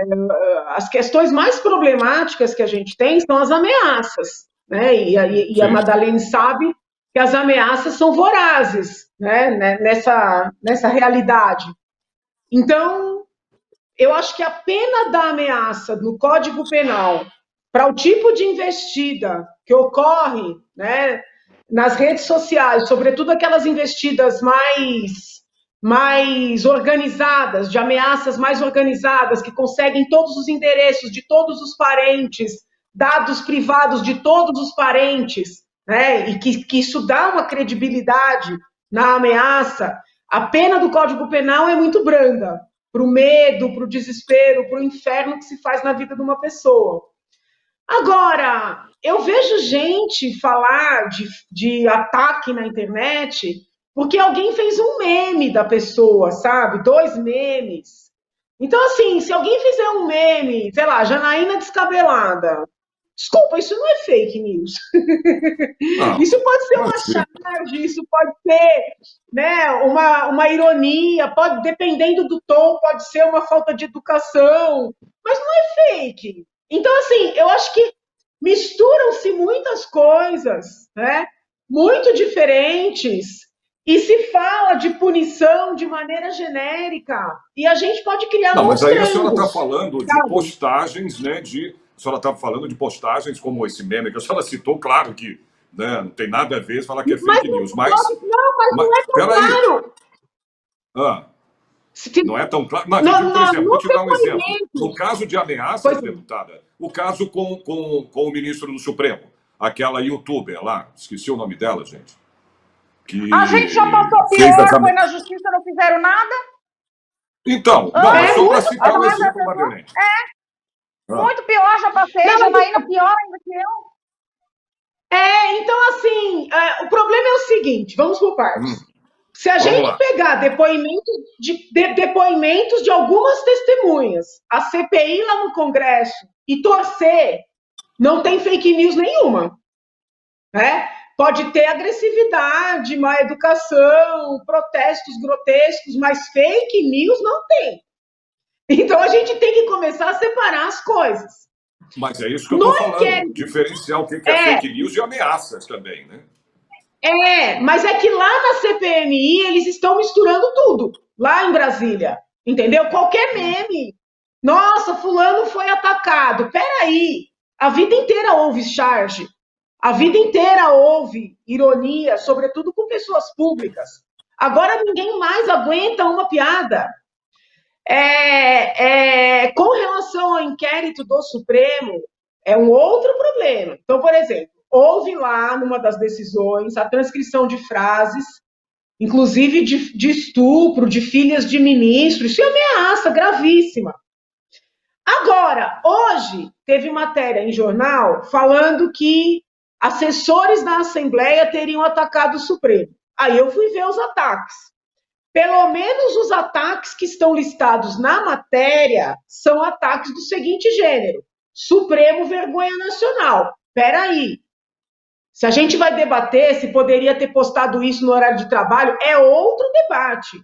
Speaker 2: as questões mais problemáticas que a gente tem são as ameaças. Né? E a
Speaker 1: Sim.
Speaker 2: Madalene sabe que as ameaças são vorazes, né, nessa realidade. Então, eu acho que a pena da ameaça no Código Penal para o tipo de investida que ocorre, né, nas redes sociais, sobretudo aquelas investidas mais organizadas, de ameaças mais organizadas, que conseguem todos os endereços de todos os parentes, dados privados de todos os parentes, né, e que isso dá uma credibilidade na ameaça, a pena do Código Penal é muito branda, para o medo, para o desespero, para o inferno que se faz na vida de uma pessoa. Agora, eu vejo gente falar de ataque na internet porque alguém fez um meme da pessoa, sabe? 2 memes. Então, assim, se alguém fizer um meme, sei lá, Janaína descabelada, desculpa, isso não é fake news.
Speaker 1: Não,
Speaker 2: Isso pode ser uma
Speaker 1: sim.
Speaker 2: charge, isso pode ser, né, uma ironia, pode, dependendo do tom, pode ser uma falta de educação, mas não é fake. Então, assim, eu acho que misturam-se muitas coisas, né, muito diferentes, e se fala de punição de maneira genérica, e a gente pode criar
Speaker 1: Não, mas aí a senhora está
Speaker 2: monstrangos,
Speaker 1: falando de
Speaker 2: sabe?
Speaker 1: postagens, né? A senhora está falando de postagens como esse meme que a senhora citou, claro que, né, não tem nada a ver falar que é
Speaker 2: Mas
Speaker 1: fake
Speaker 2: não,
Speaker 1: news, mas
Speaker 2: não é
Speaker 1: peraí.
Speaker 2: contrário.
Speaker 1: Ah, Não é tão claro. Mas, por exemplo, vou te dar um exemplo. No caso de ameaças, deputada, o caso com o ministro do Supremo, aquela youtuber lá, esqueci o nome dela, gente. Que
Speaker 3: a gente já passou pior, foi na justiça, não fizeram nada.
Speaker 1: Então, só para citar um exemplo, Madeleine.
Speaker 3: Muito pior, já passei, Janaína pior ainda que eu.
Speaker 2: Então, assim, o problema é o seguinte, vamos por partes. Se a gente pegar depoimentos de algumas testemunhas, a CPI lá no Congresso, e torcer, não tem fake news nenhuma. Né? Pode ter agressividade, má educação, protestos grotescos, mas fake news não tem. Então a gente tem que começar a separar as coisas.
Speaker 1: Mas é isso que eu estou falando, diferenciar o que é fake news e ameaças também, né?
Speaker 2: Mas é que lá na CPMI eles estão misturando tudo, lá em Brasília, entendeu? Qualquer meme. Nossa, fulano foi atacado. Peraí, a vida inteira houve charge. A vida inteira houve ironia, sobretudo com pessoas públicas. Agora ninguém mais aguenta uma piada. Com relação ao inquérito do Supremo, é um outro problema. Então, por exemplo, houve lá, numa das decisões, a transcrição de frases, inclusive de estupro, de filhas de ministros. Isso é ameaça gravíssima. Agora, hoje, teve matéria em jornal falando que assessores da Assembleia teriam atacado o Supremo. Aí eu fui ver os ataques. Pelo menos os ataques que estão listados na matéria são ataques do seguinte gênero: Supremo, vergonha nacional. Peraí. Se a gente vai debater se poderia ter postado isso no horário de trabalho, é outro debate.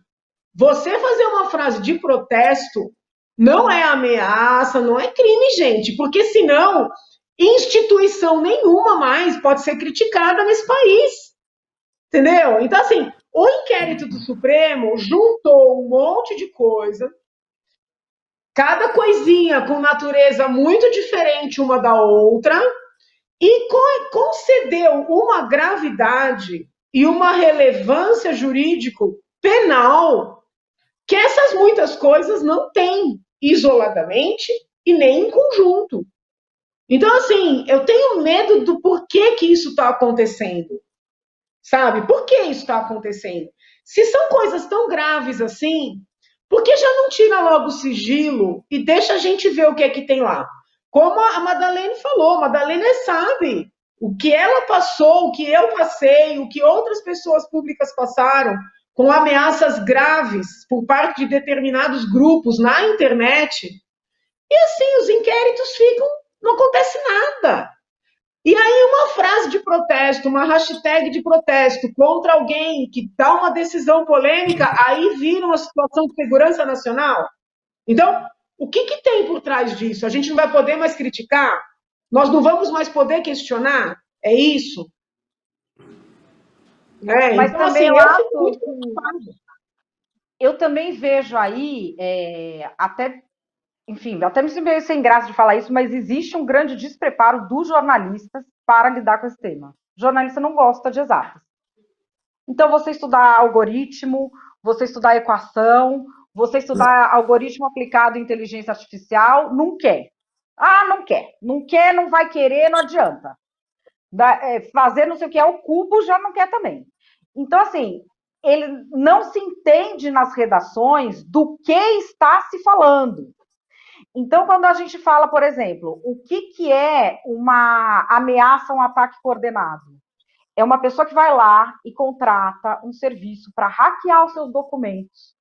Speaker 2: Você fazer uma frase de protesto não é ameaça, não é crime, gente, porque senão instituição nenhuma mais pode ser criticada nesse país. Entendeu? Então, assim, o inquérito do Supremo juntou um monte de coisa, cada coisinha com natureza muito diferente uma da outra, e concedeu uma gravidade e uma relevância jurídico-penal que essas muitas coisas não têm isoladamente e nem em conjunto. Então, assim, eu tenho medo do porquê que isso está acontecendo. Sabe? Por que isso está acontecendo? Se são coisas tão graves assim, por que já não tira logo o sigilo e deixa a gente ver o que é que tem lá? Como a Madalene falou, a Madalene sabe o que ela passou, o que eu passei, o que outras pessoas públicas passaram, com ameaças graves por parte de determinados grupos na internet. E assim, os inquéritos ficam, não acontece nada. E aí uma frase de protesto, uma hashtag de protesto contra alguém que dá uma decisão polêmica, aí vira uma situação de segurança nacional. Então, o que tem por trás disso? A gente não vai poder mais criticar? Nós não vamos mais poder questionar? É isso?
Speaker 3: Mas então, também assim, eu também vejo aí, até me sinto meio sem graça de falar isso, mas existe um grande despreparo dos jornalistas para lidar com esse tema. O jornalista não gosta de exatas. Então, você estudar algoritmo, você estudar equação, você estudar algoritmo aplicado em inteligência artificial, não quer. Não quer. Não quer, não vai querer, não adianta. Fazer não sei o que é o cubo, já não quer também. Então, assim, ele não se entende nas redações do que está se falando. Então, quando a gente fala, por exemplo, o que é uma ameaça, um ataque coordenado? É uma pessoa que vai lá e contrata um serviço para hackear os seus documentos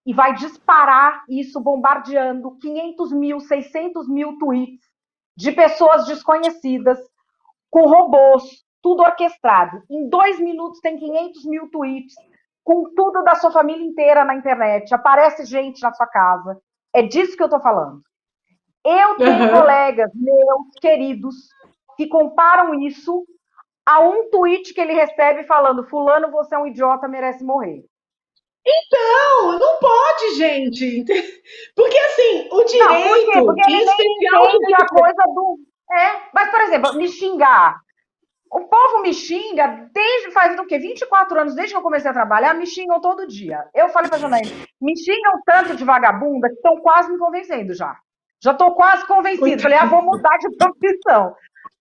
Speaker 3: e vai disparar isso bombardeando 500 mil, 600 mil tweets de pessoas desconhecidas, com robôs, tudo orquestrado. Em 2 minutos tem 500 mil tweets, com tudo da sua família inteira na internet, aparece gente na sua casa. É disso que eu estou falando. Eu tenho colegas meus queridos que comparam isso a um tweet que ele recebe falando: fulano, você é um idiota, merece morrer.
Speaker 2: Então, não pode, gente. Porque assim, o direito... Não,
Speaker 3: por quê? Porque ele nem entende a coisa do... Mas, por exemplo, me xingar O povo me xinga desde faz o quê? 24 anos, desde que eu comecei a trabalhar, me xingam todo dia. Eu falei para a Janaína, me xingam tanto de vagabunda que estão quase me convencendo já. Já estou quase convencida. Falei, vou mudar de profissão.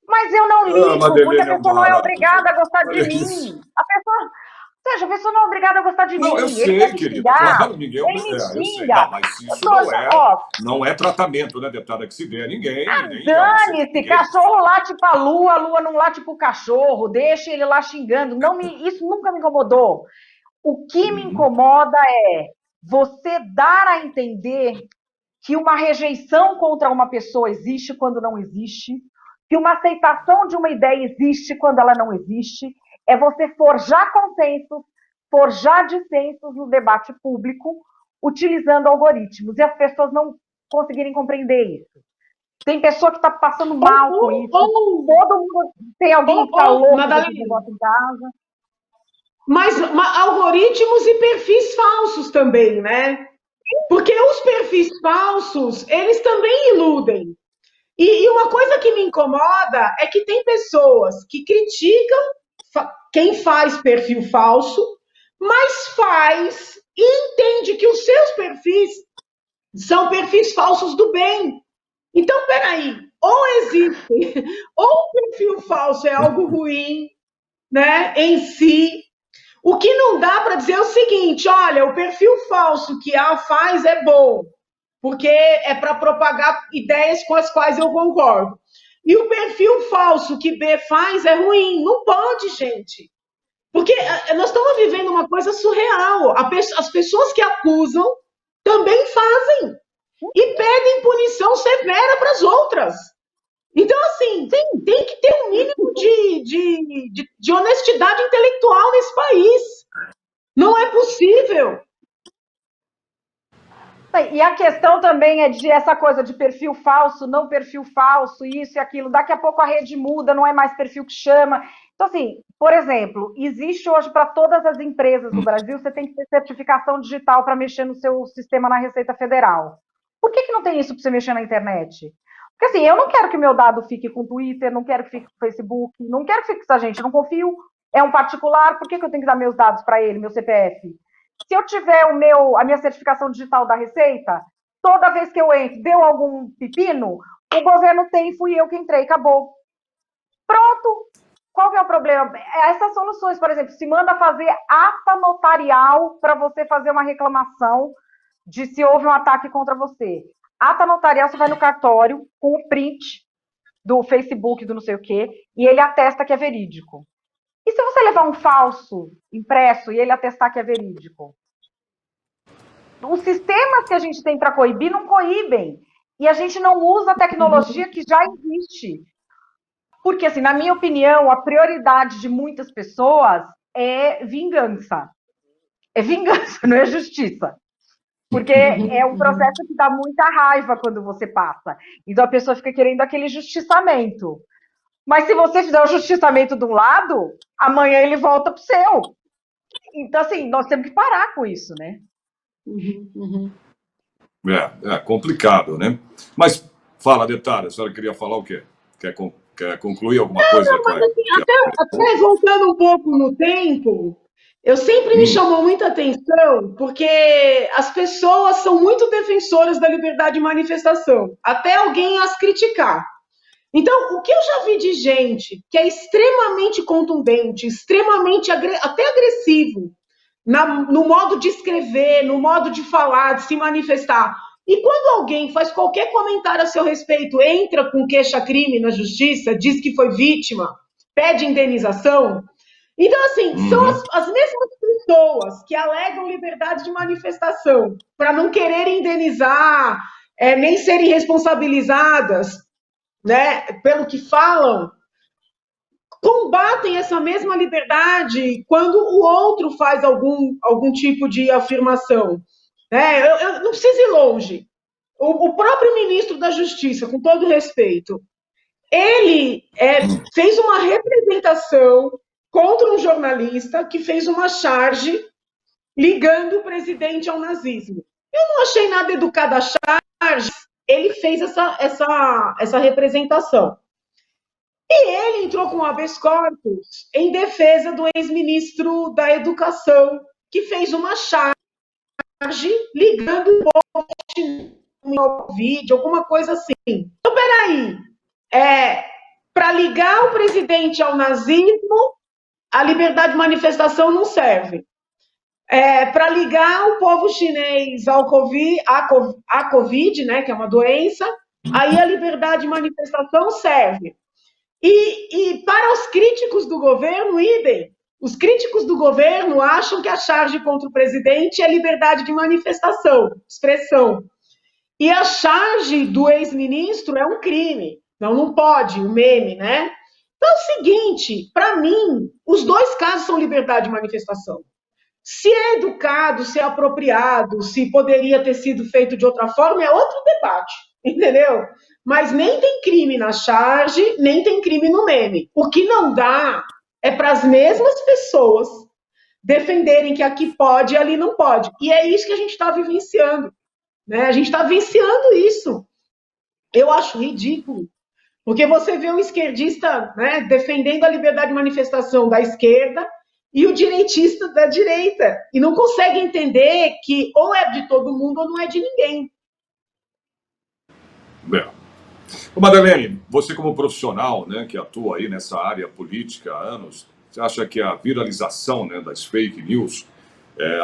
Speaker 3: Mas eu não
Speaker 1: Ah,
Speaker 3: ligo, porque a
Speaker 1: Madeleine é
Speaker 3: pessoa não é
Speaker 1: maravilhosa.
Speaker 3: obrigada a gostar de
Speaker 1: Olha
Speaker 3: mim.
Speaker 1: isso.
Speaker 3: A pessoa não é obrigada a gostar de
Speaker 1: Não, eu
Speaker 3: mim. Ele quer
Speaker 1: sei,
Speaker 3: me
Speaker 1: querida,
Speaker 3: xingar,
Speaker 1: claro, ninguém
Speaker 3: ele me
Speaker 1: eu sei.
Speaker 3: xinga.
Speaker 1: Não, mas
Speaker 3: Eu
Speaker 1: isso
Speaker 3: tô, ó,
Speaker 1: não é tratamento, né, deputada, que se dê a ninguém, nem a você,
Speaker 3: dane-se,
Speaker 1: ninguém.
Speaker 3: cachorro late pra lua, a lua não late pro cachorro, deixa ele lá xingando. Isso nunca me incomodou. O que me
Speaker 1: Uhum.
Speaker 3: incomoda é você dar a entender que uma rejeição contra uma pessoa existe quando não existe, que uma aceitação de uma ideia existe quando ela não existe. É você forjar consensos, forjar dissensos no debate público, utilizando algoritmos. E as pessoas não conseguirem compreender isso. Tem pessoa que está passando mal com isso. Todo mundo tem alguém que está louco desse
Speaker 2: Madalena,
Speaker 3: negócio em casa.
Speaker 2: mas algoritmos e perfis falsos também, né? Porque os perfis falsos, eles também iludem. E uma coisa que me incomoda é que tem pessoas que criticam quem faz perfil falso, mas faz e entende que os seus perfis são perfis falsos do bem. Então, peraí, ou existe, ou o perfil falso é algo ruim, né, em si. O que não dá para dizer é o seguinte: olha, o perfil falso que A faz é bom, porque é para propagar ideias com as quais eu concordo. E o perfil falso que B faz é ruim. Não pode, gente. Porque nós estamos vivendo uma coisa surreal. As pessoas que acusam também fazem. E pedem punição severa para as outras. Então, assim, tem que ter um mínimo de honestidade intelectual nesse país. Não é possível.
Speaker 3: E a questão também é de essa coisa de perfil falso, não perfil falso, isso e aquilo. Daqui a pouco a rede muda, não é mais perfil que chama. Então, assim, por exemplo, existe hoje para todas as empresas do Brasil, você tem que ter certificação digital para mexer no seu sistema na Receita Federal. Por que não tem isso para você mexer na internet? Porque, assim, eu não quero que meu dado fique com o Twitter, não quero que fique com o Facebook, não quero que fique com essa gente, eu não confio. É um particular, por que eu tenho que dar meus dados para ele, meu CPF? Se eu tiver a minha certificação digital da Receita, toda vez que eu entro, deu algum pepino, o governo tem, fui eu que entrei, acabou. Pronto. Qual que é o problema? Essas soluções, por exemplo, se manda fazer ata notarial para você fazer uma reclamação de se houve um ataque contra você. Ata notarial, você vai no cartório com o print do Facebook, do não sei o quê, e ele atesta que é verídico. E se você levar um falso impresso e ele atestar que é verídico? Os sistemas que a gente tem para coibir não coíbem. E a gente não usa a tecnologia que já existe. Porque, assim, na minha opinião, a prioridade de muitas pessoas é vingança. É vingança, não é justiça. Porque é um processo que dá muita raiva quando você passa. Então a pessoa fica querendo aquele justiçamento. Mas se você fizer o justiçamento de um lado, amanhã ele volta pro seu. Então, assim, nós temos que parar com isso, né?
Speaker 1: É complicado, né? Mas fala, deputada, a senhora queria falar o quê? Quer concluir alguma coisa?
Speaker 2: Mas assim, até voltando um pouco no tempo, eu sempre me chamou muita atenção porque as pessoas são muito defensoras da liberdade de manifestação, até alguém as criticar. Então, o que eu já vi de gente que é extremamente contundente, extremamente até agressivo, no modo de escrever, no modo de falar, de se manifestar. E quando alguém faz qualquer comentário a seu respeito, entra com queixa-crime na justiça, diz que foi vítima, pede indenização. Então, assim, são as mesmas pessoas que alegam liberdade de manifestação para não quererem indenizar, nem serem responsabilizadas, né, pelo que falam, combatem essa mesma liberdade quando o outro faz algum tipo de afirmação. Eu não preciso ir longe. O próprio ministro da Justiça, com todo respeito, ele fez uma representação contra um jornalista que fez uma charge ligando o presidente ao nazismo. Eu não achei nada educada a charge, ele fez essa representação. Ele entrou com habeas corpus em defesa do ex-ministro da Educação, que fez uma charge ligando o povo ao vídeo, alguma coisa assim. Então, peraí, para ligar o presidente ao nazismo, a liberdade de manifestação não serve. Para ligar o povo chinês ao à Covid, né, que é uma doença, aí a liberdade de manifestação serve. E para os críticos do governo, idem. Os críticos do governo acham que a charge contra o presidente é liberdade de manifestação, expressão. E a charge do ex-ministro é um crime. Não pode, o meme, né? Então é o seguinte, para mim, os dois casos são liberdade de manifestação. Se é educado, se é apropriado, se poderia ter sido feito de outra forma, é outro debate, entendeu? Mas nem tem crime na charge, nem tem crime no meme. O que não dá é para as mesmas pessoas defenderem que aqui pode e ali não pode. E é isso que a gente está vivenciando. Né? A gente está vivenciando isso. Eu acho ridículo. Porque você vê um esquerdista, né, defendendo a liberdade de manifestação da esquerda e o direitista da direita. E não consegue entender que ou é de todo mundo ou não é de ninguém.
Speaker 1: Ô, Madeleine, você como profissional, né, que atua aí nessa área política há anos, você acha que a viralização, né, das fake news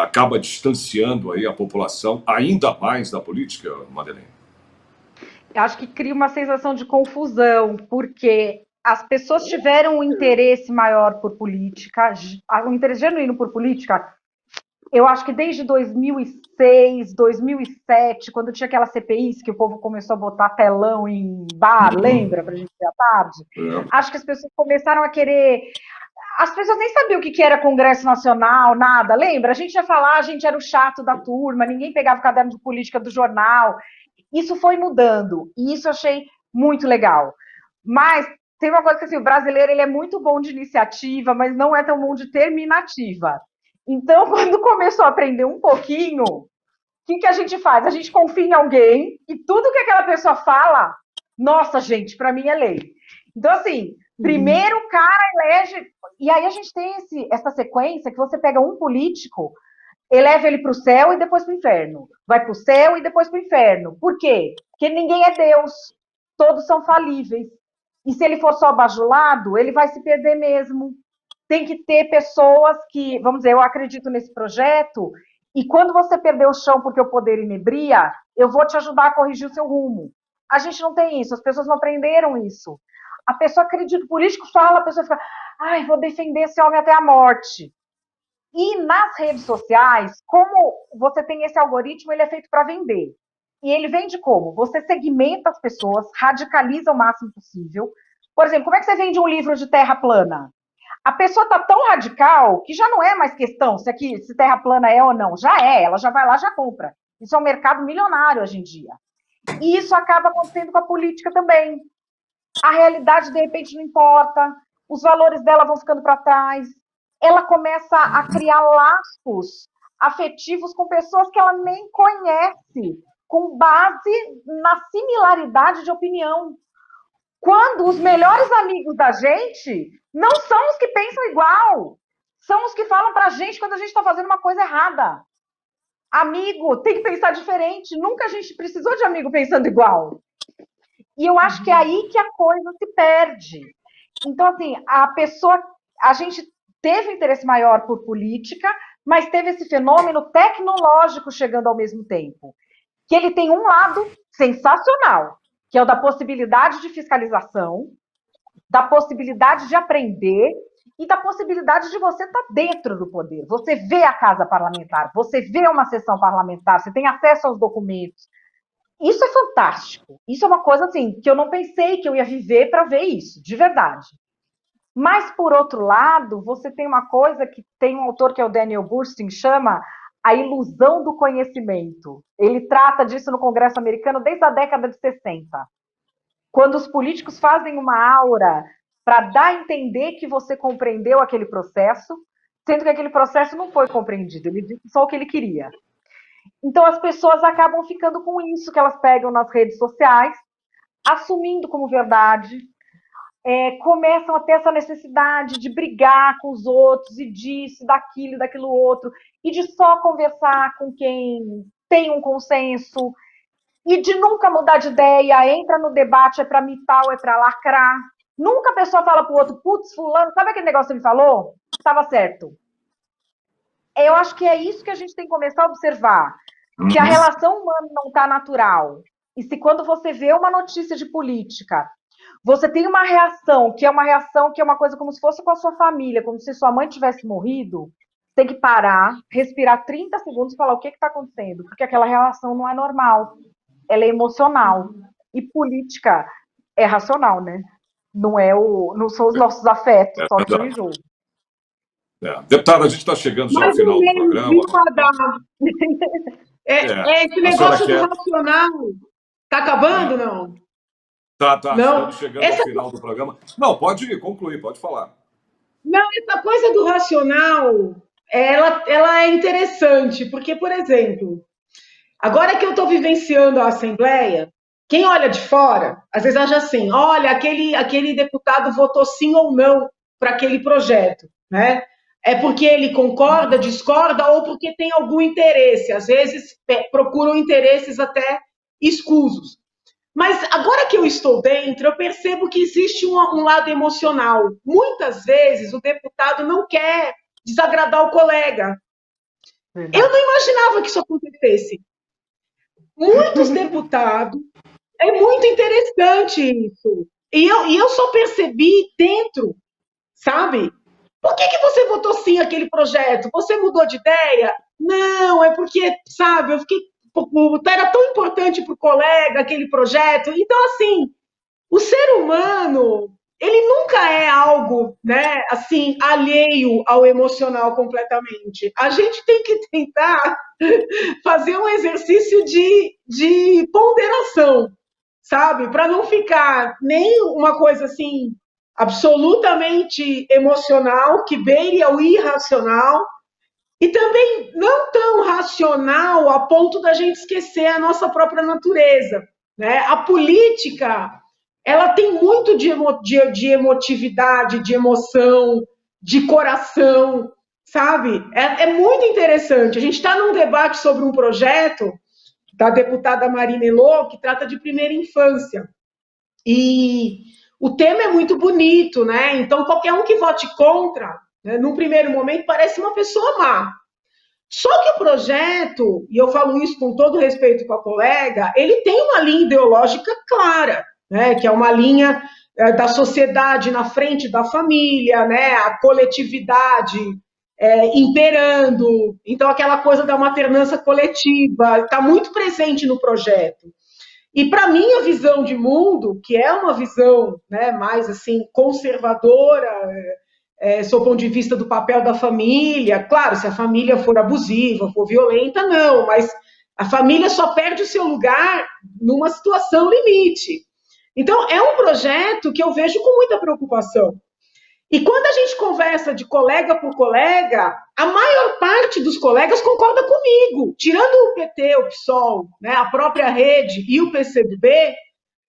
Speaker 1: acaba distanciando aí a população ainda mais da política, Madeleine?
Speaker 3: Eu acho que cria uma sensação de confusão, porque as pessoas tiveram um interesse maior por política, um interesse genuíno por política. Eu acho que desde 2006, 2007, quando tinha aquelas CPIs que o povo começou a botar telão em bar, lembra, pra gente ver à tarde? Acho que as pessoas começaram a querer... As pessoas nem sabiam o que era Congresso Nacional, nada, lembra? A gente ia falar, a gente era o chato da turma, ninguém pegava o caderno de política do jornal. Isso foi mudando, e isso eu achei muito legal. Mas tem uma coisa que assim, o brasileiro ele é muito bom de iniciativa, mas não é tão bom de terminativa. Então, quando começou a aprender um pouquinho, o que a gente faz? A gente confia em alguém e tudo que aquela pessoa fala, nossa, gente, para mim é lei. Então, assim, primeiro o cara elege... E aí a gente tem essa sequência que você pega um político, eleva ele para o céu e depois para o inferno. Vai para o céu e depois para o inferno. Por quê? Porque ninguém é Deus. Todos são falíveis. E se ele for só bajulado, ele vai se perder mesmo. Tem que ter pessoas que, vamos dizer, eu acredito nesse projeto, e quando você perder o chão porque o poder inebria, eu vou te ajudar a corrigir o seu rumo. A gente não tem isso, as pessoas não aprenderam isso. A pessoa acredita, o político fala, a pessoa fica, ai, vou defender esse homem até a morte. E nas redes sociais, como você tem esse algoritmo, ele é feito para vender. E ele vende como? Você segmenta as pessoas, radicaliza o máximo possível. Por exemplo, como é que você vende um livro de terra plana? A pessoa está tão radical que já não é mais questão se terra plana é ou não. Já é, ela já vai lá, já compra. Isso é um mercado milionário hoje em dia. E isso acaba acontecendo com a política também. A realidade, de repente, não importa. Os valores dela vão ficando para trás. Ela começa a criar laços afetivos com pessoas que ela nem conhece, com base na similaridade de opinião. Quando os melhores amigos da gente não são os que pensam igual, são os que falam pra gente quando a gente está fazendo uma coisa errada. Amigo tem que pensar diferente, nunca a gente precisou de amigo pensando igual. E eu acho que é aí que a coisa se perde. Então, assim, a gente teve interesse maior por política, mas teve esse fenômeno tecnológico chegando ao mesmo tempo. Que ele tem um lado sensacional, que é o da possibilidade de fiscalização, da possibilidade de aprender e da possibilidade de você estar dentro do poder. Você vê a casa parlamentar, você vê uma sessão parlamentar, você tem acesso aos documentos. Isso é fantástico. Isso é uma coisa assim que eu não pensei que eu ia viver para ver isso, de verdade. Mas, por outro lado, você tem uma coisa que tem um autor que é o Daniel Burstein, chama a ilusão do conhecimento. Ele trata disso no Congresso americano desde a década de 60. Quando os políticos fazem uma aura para dar a entender que você compreendeu aquele processo, sendo que aquele processo não foi compreendido, ele disse só o que ele queria. Então as pessoas acabam ficando com isso que elas pegam nas redes sociais, assumindo como verdade. começam a ter essa necessidade de brigar com os outros, e disso, daquilo, daquilo outro, e de só conversar com quem tem um consenso, e de nunca mudar de ideia, entra no debate, é para mitar ou é para lacrar. Nunca a pessoa fala pro outro, putz, fulano, sabe aquele negócio que ele falou? Estava certo. Eu acho que é isso que a gente tem que começar a observar, que a relação humana não está natural. E se quando você vê uma notícia de política, você tem uma reação que é uma coisa como se fosse com a sua família, como se sua mãe tivesse morrido, tem que parar, respirar 30 segundos e falar o que está acontecendo, porque aquela relação não é normal, ela é emocional. E política é racional, né? Não são os nossos afetos, só que em jogo.
Speaker 1: Deputada, a gente está chegando já ao final do programa.
Speaker 2: Esse negócio do racional está acabando, não?
Speaker 1: Tá,
Speaker 2: não.
Speaker 1: Estamos chegando ao final do programa. Não, pode concluir, pode falar.
Speaker 2: Não, essa coisa do racional, ela é interessante, porque, por exemplo, agora que eu estou vivenciando a Assembleia, quem olha de fora, às vezes acha assim, olha, aquele deputado votou sim ou não para aquele projeto, né? É porque ele concorda, discorda ou porque tem algum interesse. Às vezes procuram interesses até escusos. Mas agora que eu estou dentro, eu percebo que existe um lado emocional. Muitas vezes o deputado não quer desagradar o colega. Eu não imaginava que isso acontecesse. Muitos deputados, é muito interessante isso. E eu só percebi dentro, sabe? Por que você votou sim aquele projeto? Você mudou de ideia? Não, é porque, sabe, eu fiquei. Era tão importante para o colega aquele projeto. Então, assim, o ser humano, ele nunca é algo, né, assim, alheio ao emocional completamente. A gente tem que tentar fazer um exercício de ponderação, sabe? Para não ficar nem uma coisa assim absolutamente emocional, que beire ao irracional, e também não tão racional a ponto da gente esquecer a nossa própria natureza, né? A política, ela tem muito de emotividade, de emoção, de coração, sabe? É muito interessante. A gente está num debate sobre um projeto da deputada Marina Elô, que trata de primeira infância. E o tema é muito bonito, né? Então, qualquer um que vote contra, né, num primeiro momento, parece uma pessoa má. Só que o projeto, e eu falo isso com todo respeito com a colega, ele tem uma linha ideológica clara, né? Que é uma linha da sociedade na frente da família, né? A coletividade imperando. Então, aquela coisa da maternança coletiva está muito presente no projeto. E para mim a visão de mundo, que é uma visão, né, mais assim conservadora, sob o ponto de vista do papel da família, claro, se a família for abusiva, for violenta, não, mas a família só perde o seu lugar numa situação limite. Então é um projeto que eu vejo com muita preocupação. E quando a gente conversa de colega por colega, a maior parte dos colegas concorda comigo. Tirando o PT, o PSOL, né, a própria rede e o PCdoB,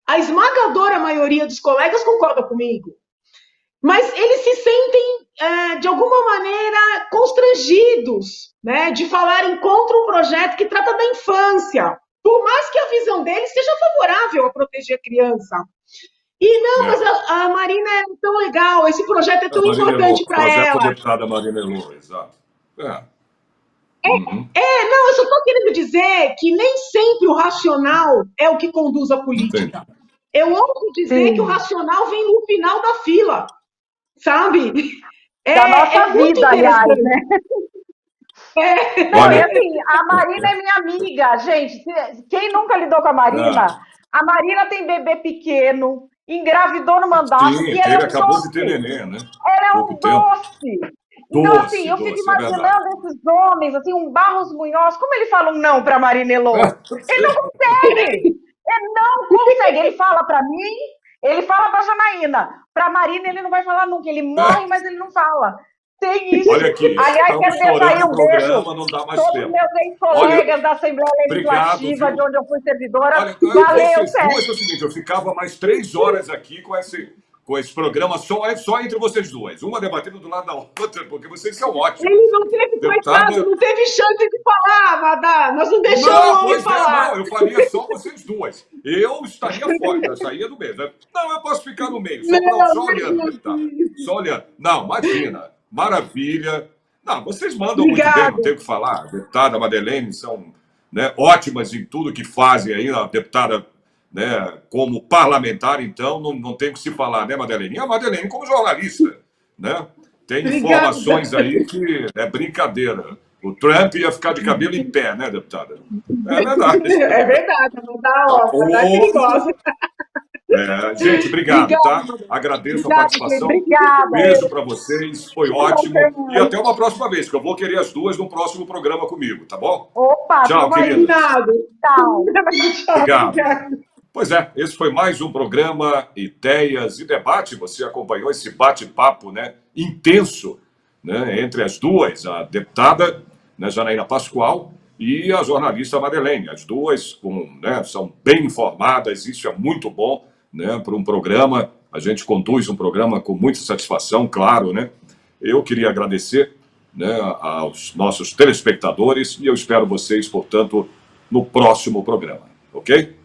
Speaker 2: a esmagadora maioria dos colegas concorda comigo. Mas eles se sentem, de alguma maneira, constrangidos, né, de falarem contra um projeto que trata da infância, por mais que a visão deles seja favorável a proteger a criança. E não, mas a Marina é tão legal, esse projeto é tão importante para ela.
Speaker 1: O projeto da deputada Marina Elô, exato.
Speaker 2: Não, eu só estou querendo dizer que nem sempre o racional é o que conduz a política. Entendi. Eu ouso dizer que o racional vem no final da fila, sabe?
Speaker 3: Da nossa vida, aliás, né? Não, e assim, a Marina é minha amiga, gente. Quem nunca lidou com a Marina? A Marina tem bebê pequeno, engravidou no mandato.
Speaker 1: Sim,
Speaker 3: e ela
Speaker 1: ele acabou de ter neném, né?
Speaker 3: Ela é um doce. Então, assim, eu fico imaginando esses homens, assim, um Barros Munhoz, como ele fala um não para Marina Elô? Ele não consegue! Ele não consegue! Ele fala para mim, ele fala para Janaína. Para Marina ele não vai falar nunca, ele morre, mas ele não fala. Tem isso.
Speaker 1: Olha aqui,
Speaker 3: aliás, quero deixar aí um beijo
Speaker 1: não dá mais
Speaker 3: todos
Speaker 1: tempo.
Speaker 3: meus ex-colegas da Assembleia Legislativa,
Speaker 1: obrigado,
Speaker 3: de onde eu fui servidora.
Speaker 1: Olha,
Speaker 3: valeu,
Speaker 1: Sérgio. É o seguinte, eu ficava mais 3 horas aqui com com esse programa só entre vocês duas. Uma debatendo do lado da outra, porque vocês são ótimos.
Speaker 2: Ele não teve, coitado, não teve chance de falar, Madá. Nós não deixamos o homem falar.
Speaker 1: Não, eu faria só vocês duas. Eu estaria fora, eu saía do meio. Não, eu posso ficar no meio, só olhando, deputada. Só olhando. Não, imagina. Maravilha. Não, vocês mandam muito bem, não tem o que falar. A deputada Madeleine são, né, ótimas em tudo que fazem aí, a deputada, né, como parlamentar, então, não tem o que se falar, né, Madeleine? E a Madeleine como jornalista, né? Tem informações aí que é brincadeira. O Trump ia ficar de cabelo em pé, né, deputada? É verdade.
Speaker 2: É verdade, tá perigosa.
Speaker 1: Gente, obrigado, tá? Agradeço a participação.
Speaker 3: Obrigada.
Speaker 1: Beijo para vocês, foi ótimo. E até uma próxima vez, que eu vou querer as duas no próximo programa comigo, tá bom?
Speaker 3: Opa,
Speaker 1: tchau, querida.
Speaker 3: Tchau.
Speaker 1: Obrigado. Pois é, esse foi mais um programa Ideias e Debate. Você acompanhou esse bate-papo, né, intenso, né, entre as duas, a deputada, né, Janaína Pascoal, e a jornalista Madeleine. As duas são bem informadas, isso é muito bom, né, para um programa. A gente conduz um programa com muita satisfação, claro, né? Eu queria agradecer, né, aos nossos telespectadores e eu espero vocês, portanto, no próximo programa, ok?